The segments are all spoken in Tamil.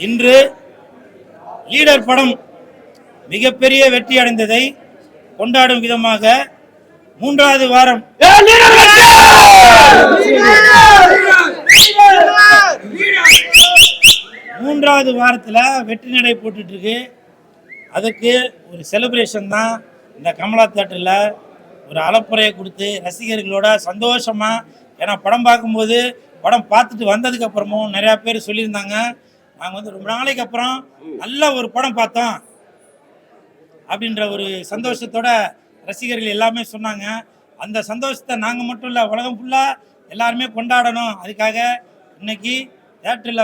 இன்று லீடர் படம் மிகப்பெரிய வெற்றி அடைந்ததை கொண்டாடும் விதமாக மூன்றாவது வாரம் மூன்றாவது வாரத்தில் வெற்றி நடை போட்டுட்டு இருக்கு. அதுக்கு ஒரு செலிப்ரேஷன் தான் இந்த கமலா தியேட்டரில் ஒரு அலப்புறையை கொடுத்து ரசிகர்களோட சந்தோஷமா. ஏன்னா படம் பார்க்கும்போது படம் பார்த்துட்டு வந்ததுக்கு அப்புறமும் நிறையா பேர் சொல்லியிருந்தாங்க, நாங்கள் ரொம்ப நாளைக்கு அப்புறம் நல்ல ஒரு படம் பார்த்தோம் அப்படின்ற ஒரு சந்தோஷத்தோட ரசிகர்கள் எல்லாமே சொன்னாங்க. அந்த சந்தோஷத்தை நாங்கள் மட்டும் இல்லை, உலகம் ஃபுல்லாக எல்லாருமே கொண்டாடணும். அதுக்காக இன்னைக்கு தியேட்டரில்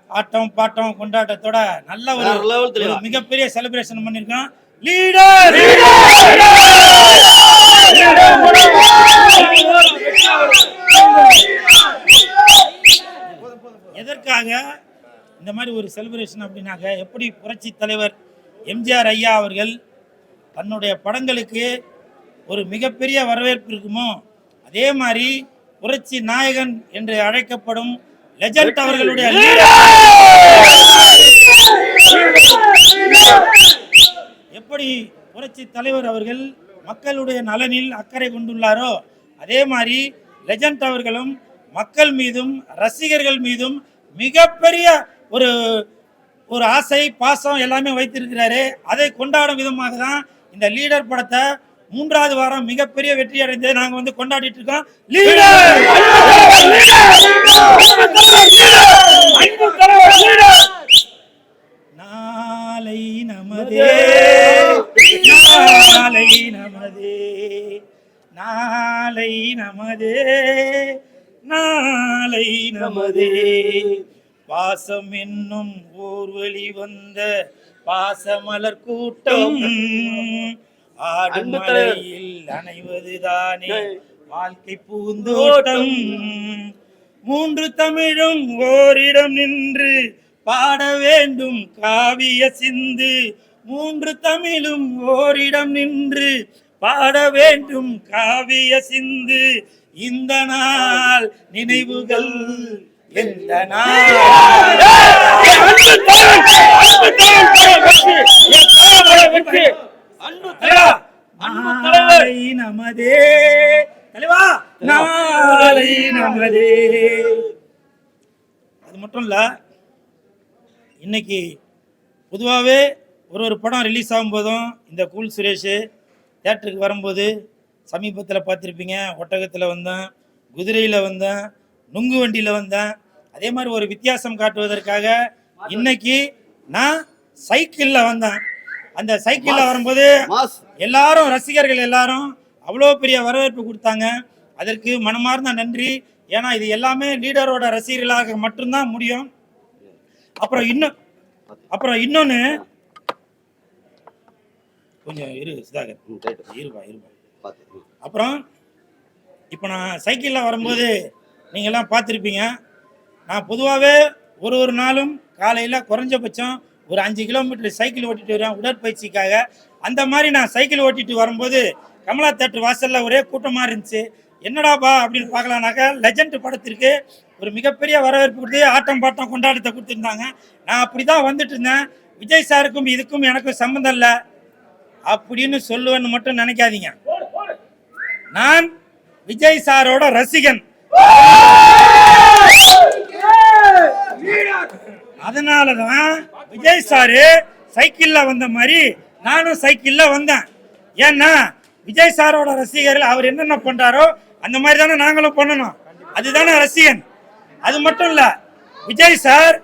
ஆட்டம் பாட்டம் கொண்டாட்டத்தோட நல்ல ஒரு மிகப்பெரிய செலிப்ரேஷன் பண்ணியிருக்கோம். லீடர் எதற்காக இந்த மாதிரி ஒரு செலிப்ரேஷன் அப்படின்னாக்க, எப்படி புரட்சி தலைவர் எம்ஜிஆர் ஐயா அவர்கள் தன்னுடைய படங்களுக்கு ஒரு மிகப்பெரிய வரவேற்பு இருக்குமோ, அதே மாதிரி புரட்சி நாயகன் என்று அழைக்கப்படும் லெஜண்ட் அவர்களுடைய எப்படி புரட்சி தலைவர் அவர்கள் மக்களுடைய நலனில் அக்கறை கொண்டுள்ளாரோ, அதே மாதிரி லெஜண்ட் அவர்களும் மக்கள் மீதும் ரசிகர்கள் மீதும் மிகப்பெரிய ஒரு ஆசை பாசம் எல்லாமே வைத்திருக்கிறாரு. அதை கொண்டாடும் விதமாக தான் இந்த லீடர் படத்தை மூன்றாவது வாரம் மிகப்பெரிய வெற்றி அடைந்து நாங்க கொண்டாடிட்டு இருக்கோம். நாளை நமதே, நாளை நமதே, நாளை நமதே, நாளை நமதே. பாசம் என்னும் ஓர் வழி வந்த பாசமலர் கூட்டம் ஆடும் மலையில் அணைவதுதானே வாழ்க்கை பூந்தோட்டம். மூன்று தமிழும் ஓரிடம் நின்று பாட வேண்டும் காவிய சிந்து. மூன்று தமிழும் ஓரிடம் நின்று பாட வேண்டும் காவிய சிந்து. இந்த நாள் நினைவுகள் எந்த நாள் நமதே தலைவா, நாளை நமதே. அது மட்டும் இல்ல, இன்னைக்கு பொதுவாகவே ஒரு படம் ரிலீஸ் ஆகும் போதும் இந்த கூல் சுரேஷ் தியேட்டருக்கு வரும்போது சமீபத்தில் பார்த்துருப்பீங்க, ஒட்டகத்தில் வந்தேன், குதிரையில் வந்தேன், நுங்கு வண்டியில் வந்தேன். அதே மாதிரி ஒரு வித்தியாசம் காட்டுவதற்காக இன்னைக்கு நான் சைக்கிளில் வந்தேன். அந்த சைக்கிளில் வரும்போது எல்லாரும் ரசிகர்கள் எல்லாரும் அவ்வளோ பெரிய வரவேற்பு கொடுத்தாங்க. அதற்கு மனமார்ந்த நன்றி. ஏன்னா இது எல்லாமே லீடரோட ரசிகர்களாக மட்டும்தான் முடியும். அப்புறம் இன்னொன்று கொஞ்சம் இரு சுதாகர், இருப்பா. அப்புறம் இப்போ நான் சைக்கிளில் வரும்போது நீங்கள்லாம் பார்த்துருப்பீங்க, நான் பொதுவாகவே ஒரு நாளும் காலையில் குறைஞ்சபட்சம் ஒரு 5 கிலோமீட்டர் சைக்கிள் ஓட்டிட்டு வருவேன் உடற்பயிற்சிக்காக. அந்த மாதிரி நான் சைக்கிள் ஓட்டிட்டு வரும்போது கமலா தியேட்டர் வாசலில் ஒரே கூட்டமாக இருந்துச்சு. என்னடாப்பா அப்படின்னு பார்க்கலான்னாக்கா, லெஜண்ட் படத்திற்கு ஒரு மிகப்பெரிய வரவேற்பு கொடுத்து ஆட்டம் பாட்டம் கொண்டாட்டத்தை கொடுத்துருந்தாங்க. நான் அப்படி தான் வந்துட்டு இருந்தேன். விஜய் சாருக்கும் இதுக்கும் எனக்கும் சம்மந்தம் இல்லை அப்படின்னு சொல்லுவேன்னு மட்டும் நினைக்காதீங்க. நான் விஜய் சாரோட ரசிகன். அதனாலதான் விஜய் சாரு சைக்கிள்ல வந்த மாதிரி நானும் சைக்கிள்ல வந்தேன். ஏன்னா விஜய் சாரோட ரசிகர்கள் அவர் என்னென்ன பண்றாரோ அந்த மாதிரி தானே நாங்களும் பண்ணணும். அதுதானே ரசிகன். அது மட்டும் இல்ல, விஜய் சார்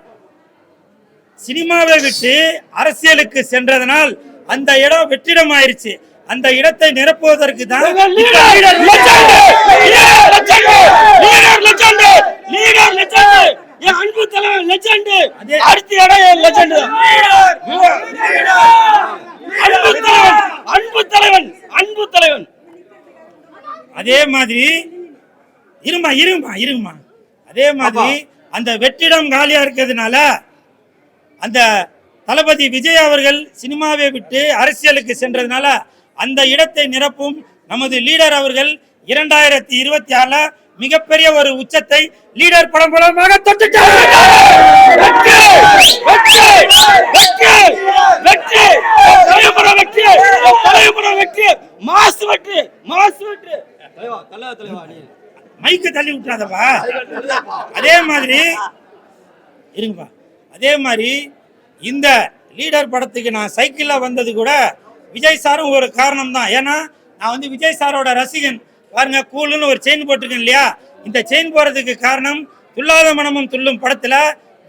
சினிமாவை விட்டு அரசியலுக்கு சென்றதனால் அந்த இடம் வெற்றிடம் ஆயிருச்சு. அந்த இடத்தை நிரப்புவதற்கு தான் அதே மாதிரி இருமா அதே மாதிரி அந்த வெற்றிடம் காலியா இருக்கிறதுனால அந்த தளபதி விஜய் அவர்கள் சினிமாவை விட்டு அரசியலுக்கு சென்றதுனால அந்த இடத்தை நிரப்பும் நமது லீடர் அவர்கள் 2026 மிகப்பெரிய ஒரு உச்சத்தை லீடர் படம் மூலமாக தொட்டுட்டார். பண்ணாதப்பா. அதே மாதிரி இருங்கப்பா. அதே மாதிரி இந்த லீடர் படத்துக்கு நான் சைக்கிளில் வந்தது கூட விஜய் சாரும் ஒரு காரணம் தான். ஏன்னா நான் வந்து விஜய் சாரோட ரசிகன். பாருங்க, கூலுன்னு ஒரு செயின் போட்டிருக்கேன் இல்லையா? இந்த செயின் போடுறதுக்கு காரணம் துல்லாத மனமும் துள்ளும் படத்துல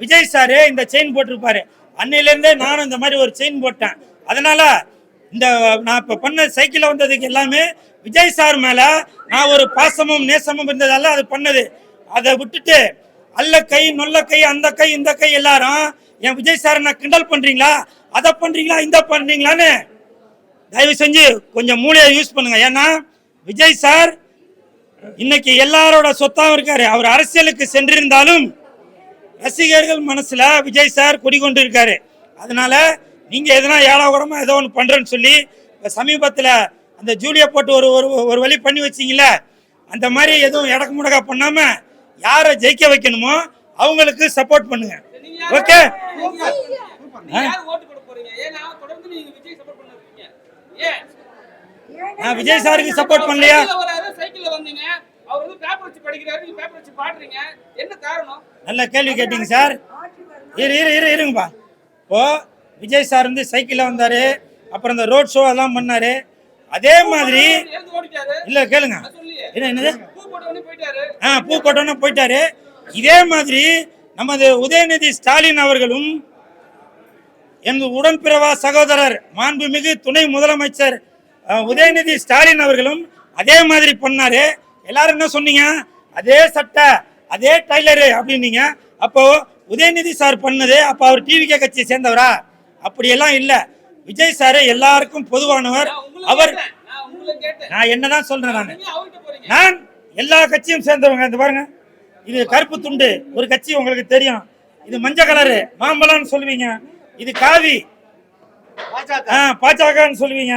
விஜய் சாரு இந்த செயின் போட்டிருப்பாரு. அன்னையிலேருந்தே நானும் இந்த மாதிரி ஒரு செயின் போட்டேன். அதனால இந்த நான் இப்போ பண்ண சைக்கிளில் வந்ததுக்கு எல்லாமே விஜய் சார் மேல நான் ஒரு பாசமும் நேசமும் இருந்ததால அது பண்ணது. அதை விட்டுட்டு அல்ல கை நொல்ல கை அந்த கை இந்த கை எல்லாரும் என் விஜய் சார் நான் கிண்டல் பண்றீங்களா, அதை பண்றீங்களா, இந்த பண்றீங்களான்னு தயவு செஞ்சு கொஞ்சம் மூளையை யூஸ் பண்ணுங்க. ஏன்னா விஜய் சார் இன்னைக்கு எல்லாரோட சொத்தாவும் இருக்காரு. அவர் அரசியலுக்கு சென்றிருந்தாலும் ரசிகர்கள் மனசுல விஜய் சார் குடிகொண்டு இருக்காரு. அதனால நீங்க எதனா ஏழாவரமா ஏதோ ஒன்று பண்றேன்னு சொல்லி சமீபத்தில் அந்த ஜூலியை போட்டு ஒரு ஒரு வழி பண்ணி வச்சிங்களே, அந்த மாதிரி எதுவும் எடக்கு முடக்கா பண்ணாம யாரை ஜெயிக்க வைக்கணுமோ அவங்களுக்கு சப்போர்ட் பண்ணுங்க. ஓகே, நான் விஜய் சாருக்கு சப்போர்ட் பண்ணலையா? நல்ல கேள்வி கேட்டீங்க சார். இருங்கப்பா. இப்போ விஜய் சார் வந்து சைக்கிளில் வந்தாரு, அப்புறம் இந்த ரோட் ஷோ எல்லாம் பண்ணாரு. அதே மாதிரி இல்ல கேளுங்க, என்னது பூ போட்டோன்னு போயிட்டாரு. இதே மாதிரி நமது உதயநிதி ஸ்டாலின் அவர்களும் எனது உடன்பிறவா சகோதரர் மாண்புமிகு துணை முதலமைச்சர் உதயநிதி ஸ்டாலின் அவர்களும் அதே மாதிரி பண்ணாரு. எல்லாரும் என்ன சொன்னீங்க? அதே சட்டை அதே டைலரு அப்படின்னீங்க. அப்போ உதயநிதி சார் பண்ணது அப்ப அவர் டிவிகே கட்சியை சேர்ந்தவரா? அப்படியெல்லாம் இல்ல. விஜய் சார் எல்லாருக்கும் பொதுவானவர். அவர் நான் என்னதான் சொல்றேன், நான் எல்லா கட்சியும் சேர்ந்தவங்க. இந்த பாருங்க, இது கருப்பு துண்டு ஒரு கட்சி உங்களுக்கு தெரியும், இது மஞ்சள் கலரு மாம்பழம்னு சொல்லுவீங்க, இது காவி பாஜகன்னு சொல்லுவீங்க,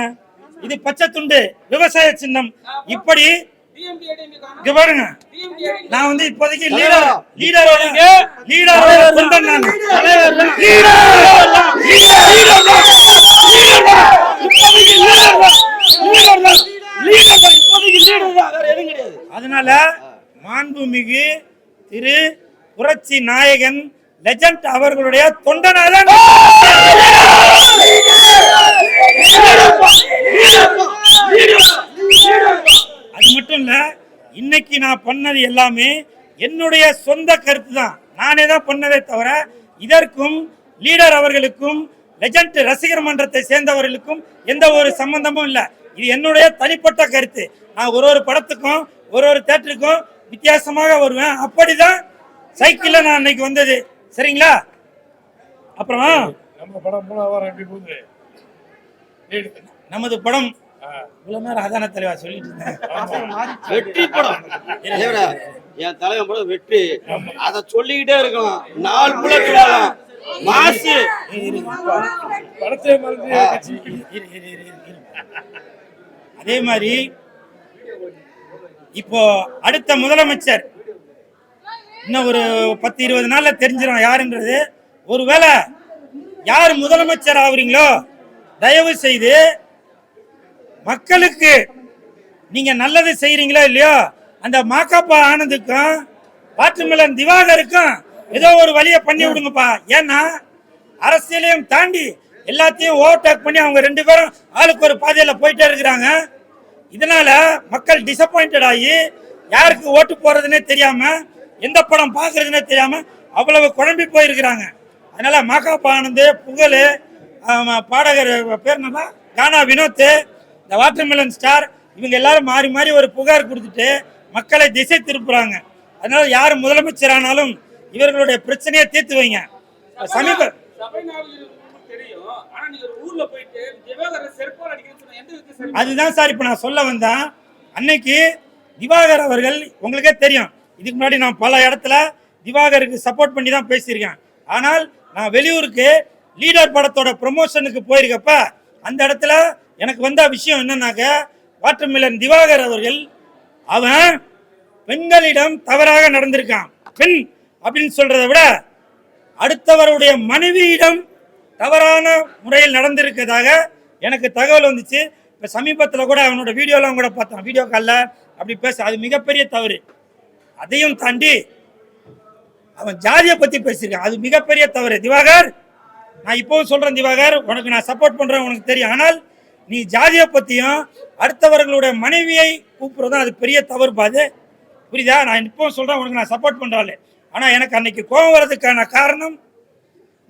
இது பச்சை துண்டு விவசாய சின்னம். இப்படி பாருங்க, நான் வந்து இப்போதைக்கு லீடரோட அதனால மாண்புமிகு திரு புரட்சி நாயகன் லெஜண்ட் அவர்களுடைய தொண்டனாளன். அது மட்டும் இல்ல, இன்னைக்கு நான் பண்ணது எல்லாமே என்னுடைய சொந்த கருத்து தான். நானே தான் பண்ணதே தவிர இதற்கும் லீடர் அவர்களுக்கும் லெஜண்ட் ரசிகர் மன்றத்தை சேர்ந்தவர்களுக்கும் எந்த ஒரு சம்பந்தமும் இல்லை. இது என்னுடைய தனிப்பட்ட கருத்து. நான் ஒரு படத்துக்கும் ஒரு தேட்டருக்கும் வித்தியாசமாக வருவேன். அப்படிதான் சைக்கிள்ல நான் இன்னைக்கு வந்தது. சரிங்களா? அப்புறம் நம்ம படம் நமது படம் இவ்வளவு நேரம் அதான தலைவா சொல்லிட்டு இருந்தேன். வெற்றி படம் என் தலைவன் படம் வெற்றி. அத சொல்லிக்கிட்டே இருக்கணும், நாலு புள்ளி மாசு அதே மாதிரி இப்போ அடுத்த முதலமைச்சர் இன்னும் ஒரு 10-20 நாள்ல தெரிஞ்சிடும் யாருன்றது. ஒருவேளை யார் முதலமைச்சர் ஆகுறீங்களோ தயவு செய்து மக்களுக்கு நீங்க நல்லது செய்யறீங்களோ இல்லையோ, அந்த மாக்காப்பா ஆனந்துக்கும் வாட்டர்மெலன் திவாகருக்கும் ஏதோ ஒரு வழியை பண்ணி விடுங்கப்பா. ஏன்னா அரசியலையும் தாண்டி எல்லாத்தையும் ஓவர்டேக் பண்ணி அவங்க 2 பேரும் ஆளுக்கு ஒரு பாதையில போயிட்டே இருக்கிறாங்க. இதனால மக்கள் டிசப்பாயிண்டட் ஆகி யாருக்கு ஓட்டு போறதுன்னே தெரியாம, எந்த படம் பாக்குறதுன்னே தெரியாம அவ்வளவு குழம்பி போயிருக்கிறாங்க. அதனால மாக்காப்பா ஆனந்த், புகழ், பாடகர் பேர் என்னன்னா கானா வினோத், இந்த வாட்டர்மெலன் ஸ்டார், இவங்க எல்லாரும் மாறி மாறி ஒரு புகார் கொடுத்துட்டு மக்களை திசை திருப்புறாங்க. அதனால யார் முதலமைச்சர் ஆனாலும் இவர்களுடைய பிரச்சனையை தீர்த்து வைங்க. சமீப அதுதான் சார் இப்ப நான் சொல்ல வந்தேன். அன்னைக்கு திவாகர் அவர்கள் உங்களுக்கே தெரியும், இதுக்கு முன்னாடி நான் பல இடத்துல திவாகருக்கு சப்போர்ட் பண்ணி தான் பேசியிருக்கேன். ஆனால் நான் வெளியூருக்கு லீடர் படத்தோட ப்ரமோஷனுக்கு போயிருக்கப்ப அந்த இடத்துல எனக்கு வந்த விஷயம் என்னன்னாக்க, வாட்டர்மெலன் திவாகர் அவர்கள் அவன் பெண்களிடம் தவறாக நடந்திருக்கான். பெண் அப்படின்னு சொல்றதை விட அடுத்தவருடைய மனைவியிடம் தவறான முறையில் நடந்திருக்கிறதாக எனக்கு தகவல் வந்துச்சு. இப்போ சமீபத்தில் கூட அவனோட வீடியோலாம் கூட பார்த்தேன், வீடியோ காலில் அப்படி பேச. அது மிகப்பெரிய தவறு. அதையும் தாண்டி அவன் ஜாதியை பத்தி பேசியிருக்கான். அது மிகப்பெரிய தவறு. திவாகர், நான் இப்பவும் சொல்றேன் திவாகர், உனக்கு நான் சப்போர்ட் பண்றேன், உனக்கு தெரியும். ஆனால் நீ ஜாதியை பத்தியும் அடுத்தவர்களுடைய மனைவியை கூப்பிடுறதும் அது பெரிய தவறு பாது. புரியுதா? நான் இப்பவும் சொல்றேன், உனக்கு நான் சப்போர்ட் பண்றாள். ஆனா எனக்கு அன்னைக்கு கோபம் வர்றதுக்கான காரணம்,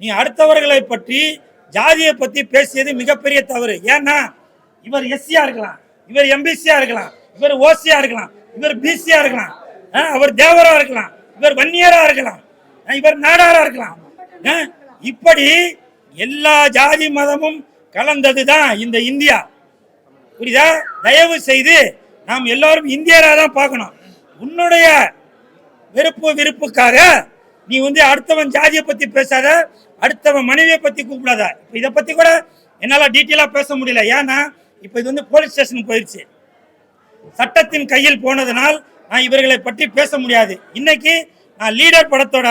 நீ அடுத்தவர்களை பற்றி ஜாதியை பத்தி பேசியது மிகப்பெரிய தவறு. ஏன்னா இவர் எஸ்சியா இருக்கலாம், இவர் எம்பிசியா இருக்கலாம், இவர் ஓசியா இருக்கலாம், இவர் பிசியா இருக்கலாம், அவர் தேவரா இருக்கலாம், இவர் வன்னியரா இருக்கலாம், இவர் நாடாரா இருக்கலாம். இப்படி எல்லா ஜாதி மதமும் கலந்ததுதான் இந்த இந்தியா. புரியுதா? தயவு செய்து நாம் எல்லாரும் இந்தியரா தான் பார்க்கணும். உன்னுடைய விருப்புக்காக நீ அடுத்தவன் ஜாதியை பத்தி பேசாத, அடுத்தவன் மனைவியை பத்தி கூப்பிடாத. இதை பத்தி கூட என்னால டீட்டெயிலா பேச முடியல. ஏன்னா இப்ப இது போலீஸ் ஸ்டேஷனுக்கு போயிடுச்சு. சட்டத்தின் கையில் போனதனால் நான் இவர்களை பற்றி பேச முடியாது. இன்னைக்கு நான் லீடர் படத்தோட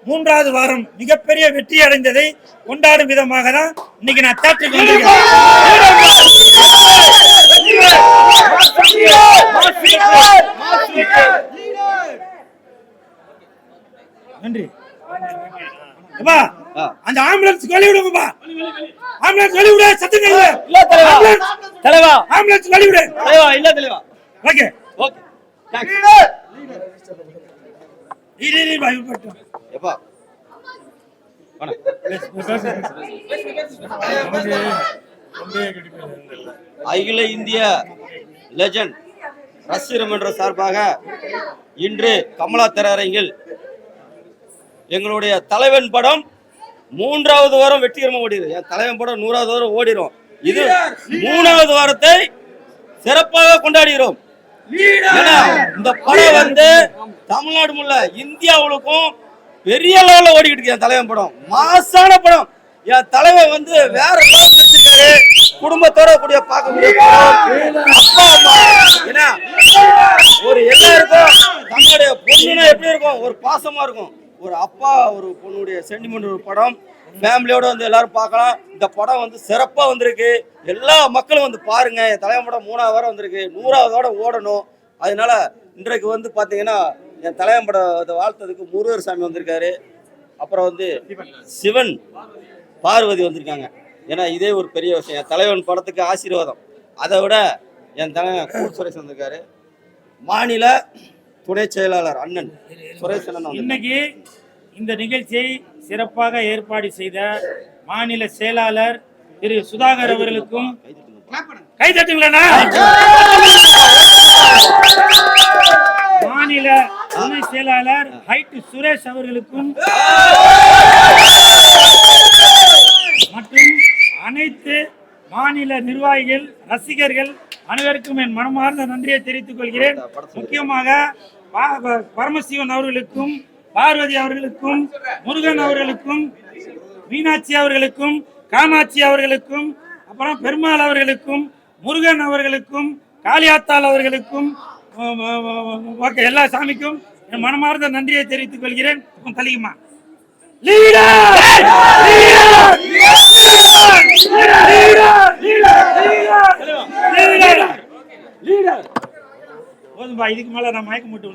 3வது வாரம் மிகப்பெரிய வெற்றி அடைந்ததை கொண்டாடும் விதமாக தான் இன்னைக்கு நான் தியேட்டருக்கு வந்திருக்கேன். நன்றி. அந்த ஆம்புலன்ஸ் வழி விடுங்கப்பா, ஆம்புலன்ஸ் வழி விடு, சத்தம் இல்ல தலைவா, ஆம்புலன்ஸ் வழி விடு தலைவா. இல்ல தலைவா, ஓகே ஓகே. எப்பா அகில இந்திய லெஜண்ட் ரசிகர் மன்ற சார்பாக இன்று கமலா திரையரங்கில் எங்களுடைய தலைவன் படம் 3வது வாரம் வெற்றிகரமாக ஓடிடும். என் தலைவன் படம் 100வது வாரம் ஓடிடும். இது 3வது வாரத்தை சிறப்பாக கொண்டாடுகிறோம். இந்த படம் தமிழ்நாடு முள்ள இந்தியாவுக்கும் பெரிய லெவல்ல ஓடிக்கிட்டு இருக்கு. என் தலைவன் படம் மாசான படம். என் தலைவன் வேற லெவல் நடிச்சிருக்காரு. குடும்பத்தோட கூடிய பார்க்கக்கூடிய அப்பா அம்மா ஏன்னா ஒரு எல்லாருக்கும் தன்னுடைய பொண்ணுனா எப்படி இருக்கும், ஒரு பாசமா இருக்கும். ஒரு அப்பா ஒரு பொண்ணுடைய சென்டிமெண்ட் ஒரு படம் ஃபேமிலியோட எல்லாரும் பார்க்கலாம். இந்த படம் சிறப்பா வந்திருக்கு. எல்லா மக்களும் பாருங்க. என் தலைவன் படம் 3வது வாரம் வந்திருக்கு. 100வதோட ஓடணும். அதனால இன்றைக்கு பாத்தீங்கன்னா என் தலைவன் படம் வாழ்த்ததுக்கு முருகர் சாமி வந்திருக்காரு. அப்புறம் சிவன் பார்வதி வந்திருக்காங்க. ஏன்னா இதே ஒரு பெரிய விஷயம். என் தலைவன் படத்துக்கு ஆசீர்வாதம். அதை விட என் தலைவன் கூல் சுரேஷ் வந்திருக்காரு. மாநில துணை செயலாளர் அண்ணன் சுரேஷ் அண்ணன். இன்னைக்கு இந்த நிகழ்ச்சியை சிறப்பாக ஏற்பாடு செய்த மாநில செயலாளர் திரு சுதாகர் அவர்களுக்கும் கைதட்டுங்களா, மாநில துணை செயலாளர் ஹைட் சுரேஷ் அவர்களுக்கும் மற்றும் அனைத்து மாநில நிர்வாகிகள், ரசிகர்கள் அனைவருக்கும் என் மனமார்ந்த நன்றியை தெரிவித்துக் கொள்கிறேன். முக்கியமாக பரமசிவன் அவர்களுக்கும், பார்வதி அவர்களுக்கும், முருகன் அவர்களுக்கும், மீனாட்சி அவர்களுக்கும், காமாட்சி அவர்களுக்கும், அப்புறம் பெருமாள் அவர்களுக்கும், முருகன் அவர்களுக்கும், காளியாத்தாள் அவர்களுக்கும், எல்லா சாமிக்கும் என் மனமார்ந்த நன்றியை தெரிவித்துக் கொள்கிறேன். தலையுமா போதும்பா, இதுக்கு மேல நான் மயக்க மட்டும்